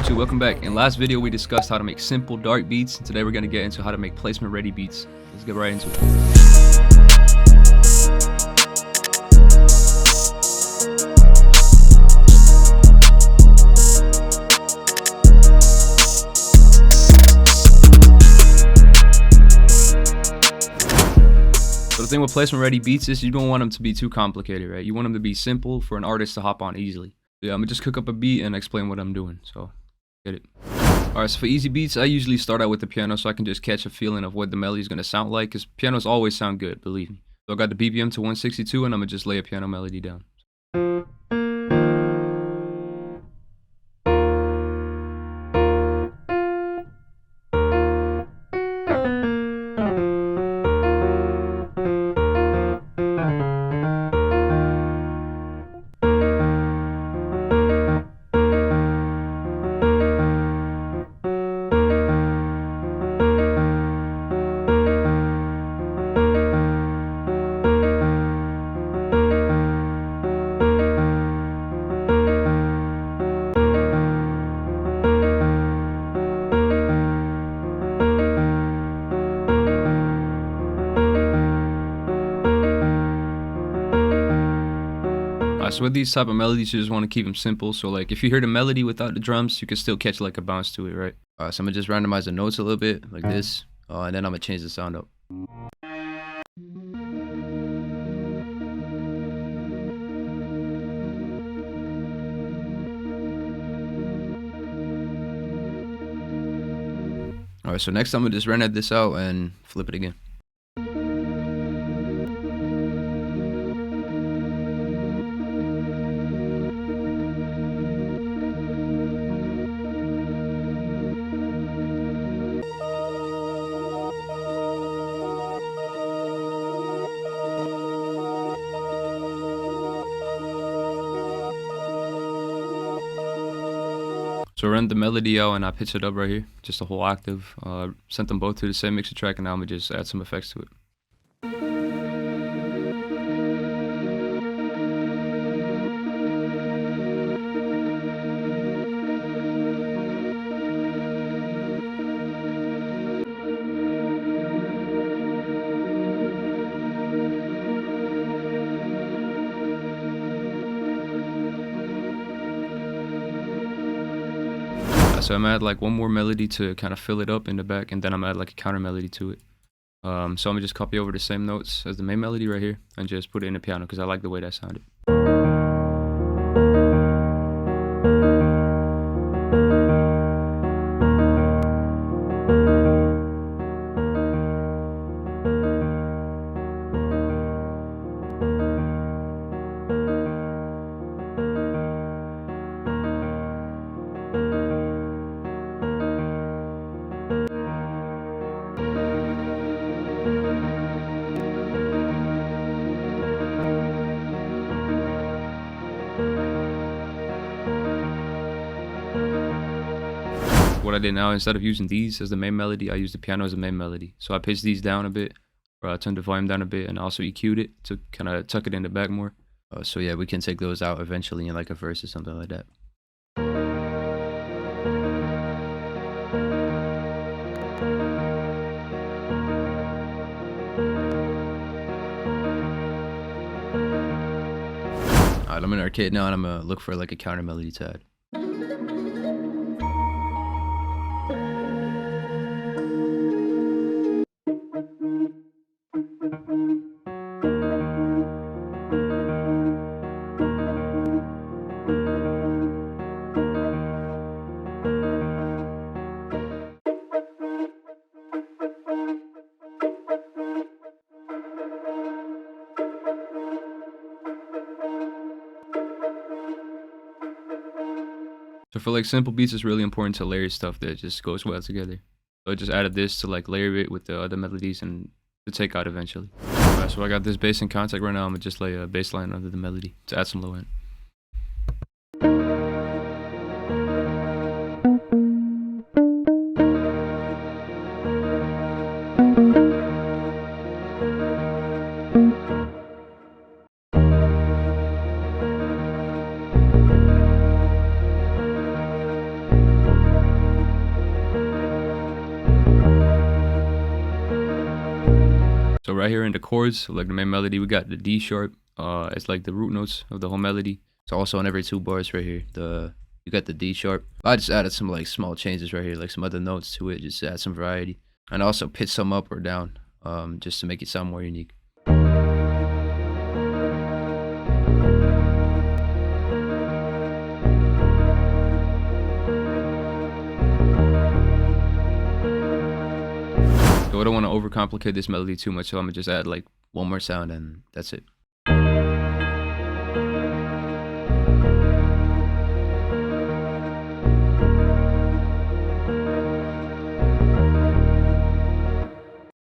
YouTube, welcome back. In last video we discussed how to make simple dark beats, and today we're going to get into how to make placement ready beats. Let's get right into it. So the thing with placement ready beats is you don't want them to be too complicated, right? You want them to be simple for an artist to hop on easily. Yeah, I'm gonna just cook up a beat and explain what I'm doing, so get it. Alright, so for easy beats, I usually start out with the piano so I can just catch a feeling of what the melody is gonna sound like, because pianos always sound good, believe me. So I got the BPM to 162 and I'm gonna just lay a piano melody down. So with these type of melodies, you just want to keep them simple. So like if you hear the melody without the drums, you can still catch like a bounce to it, right? So I'm gonna just randomize the notes a little bit like this, and then I'm gonna change the sound up. Alright, so next I'm gonna just render this out and flip it again. So I ran the melody out and I pitched it up right here, just a whole octave. Sent them both to the same mixer track, and now I'm gonna just add some effects to it. So I'm gonna add like one more melody to kind of fill it up in the back, and then I'm gonna add like a counter melody to it. So I'm gonna just copy over the same notes as the main melody right here and just put it in the piano because I like the way that sounded. What I did now, instead of using these as the main melody, I used the piano as the main melody. So I pitched these down a bit, or I turned the volume down a bit, and also EQ'd it to kind of tuck it in the back more. So yeah, we can take those out eventually in like a verse or something like that. Alright, I'm in Arcade now and I'm gonna look for like a counter melody to add. So for like simple beats, it's really important to layer stuff that just goes well together. So I just added this to like layer it with the other melodies and to take out eventually. Alright, so I got this bass in contact right now. I'm gonna just lay a bass line under the melody to add some low end. right here in the chords, so like the main melody, we got the D sharp. It's like the root notes of the whole melody. It's also on every 2 bars right here. You got the D sharp. I just added some like small changes right here, like some other notes to it, just to add some variety, and also pitch some up or down, just to make it sound more unique. So I don't want to overcomplicate this melody too much, so I'm gonna just add like one more sound and that's it.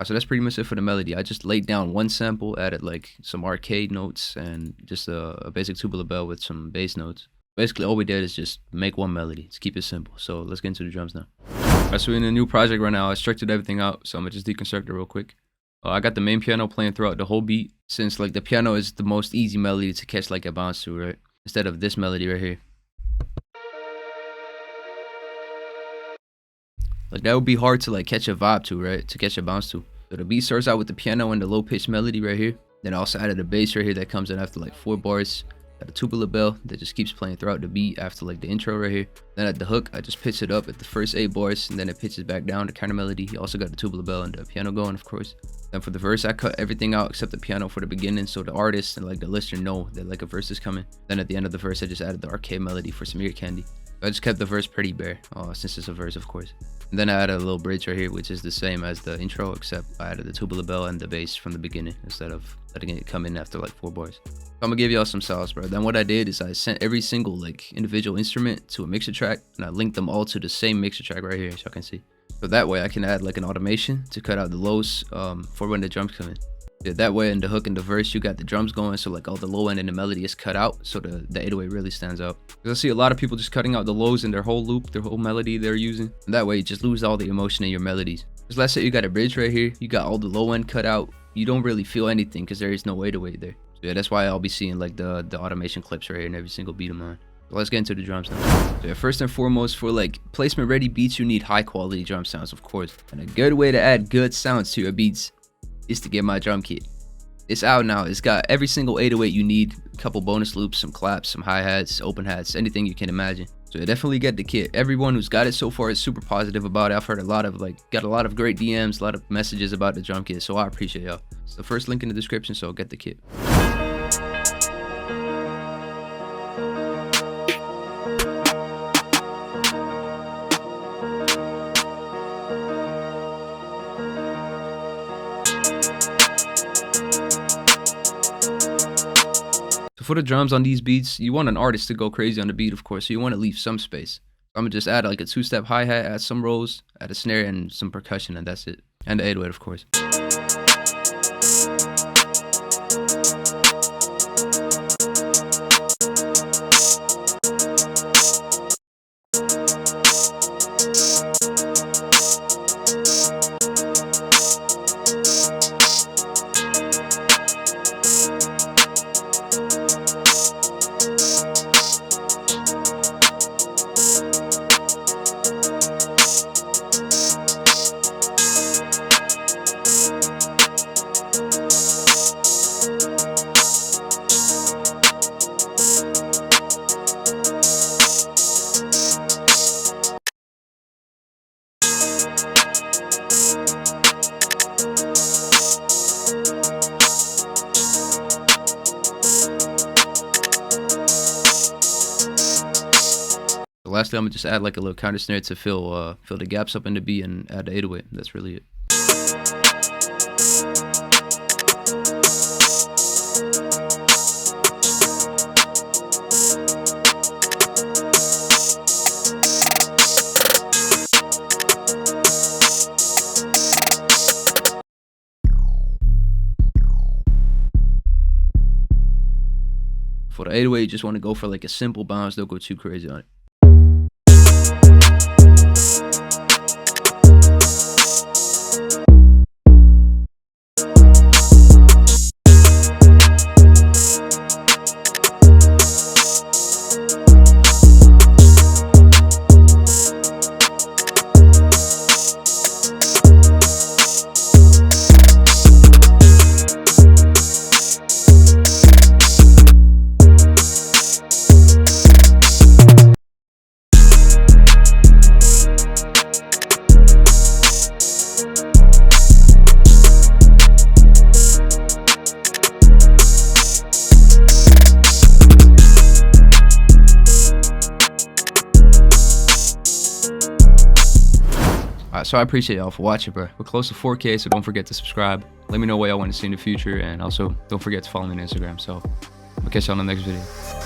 So that's pretty much it for the melody. I just laid down one sample, added like some arcade notes and just a basic tubular bell with some bass notes. Basically all we did is just make one melody to keep it simple. So let's get into the drums now. Alright, so we're in a new project right now. I structured everything out, so I'm gonna just deconstruct it real quick. I got the main piano playing throughout the whole beat, since like the piano is the most easy melody to catch like a bounce to, right? Instead of this melody right here. Like that would be hard to like catch a vibe to, right? To catch a bounce to. So the beat starts out with the piano and the low pitched melody right here. Then I also added a bass right here that comes in after like 4 bars. Got a tubular bell that just keeps playing throughout the beat after like the intro right here. Then at the hook, I just pitch it up at the first 8 bars and then it pitches back down to counter melody. You also got the tubular bell and the piano going, of course. Then for the verse, I cut everything out except the piano for the beginning, so the artist and like the listener know that like a verse is coming. Then at the end of the verse, I just added the arcade melody for some ear candy. I just kept the verse pretty bare, since it's a verse, of course. And then I added a little bridge right here, which is the same as the intro, except I added the tubular bell and the bass from the beginning instead of letting it come in after like 4 bars. So I'm gonna give y'all some sauce, bro. Then what I did is I sent every single like individual instrument to a mixer track, and I linked them all to the same mixer track right here, as y'all can see. So that way I can add like an automation to cut out the lows for when the drums come in. Yeah, that way in the hook and the verse you got the drums going, so like all the low end in the melody is cut out, so the 808 really stands out. Because I see a lot of people just cutting out the lows in their whole loop, their whole melody they're using, and that way you just lose all the emotion in your melodies. Because let's say you got a bridge right here, you got all the low end cut out, you don't really feel anything because there is no 808 there. So yeah, that's why I'll be seeing like the automation clips right here in every single beat of mine. So let's get into the drums now. So yeah, first and foremost, for like placement ready beats, you need high quality drum sounds, of course. And a good way to add good sounds to your beats is to get my drum kit. It's out now. It's got every single 808 you need, a couple bonus loops, some claps, some hi-hats, open hats, anything you can imagine. So yeah, definitely get the kit. Everyone who's got it so far is super positive about it. I've heard got a lot of great DMs, a lot of messages about the drum kit, so I appreciate y'all. It's the first link in the description, so get the kit. For the drums on these beats, you want an artist to go crazy on the beat, of course, so you want to leave some space. I'm gonna just add like a 2-step hi-hat, add some rolls, add a snare and some percussion, and that's it. And the 808, of course. Lastly, I'm gonna just add like a little counter snare to fill the gaps up in the beat and add the 808. That's really it. For the 808, you just want to go for like a simple bounce. Don't go too crazy on it. So I appreciate y'all for watching, bro. We're close to 4K, so don't forget to subscribe. Let me know what y'all want to see in the future, and also don't forget to follow me on Instagram. So I'll catch y'all in the next video.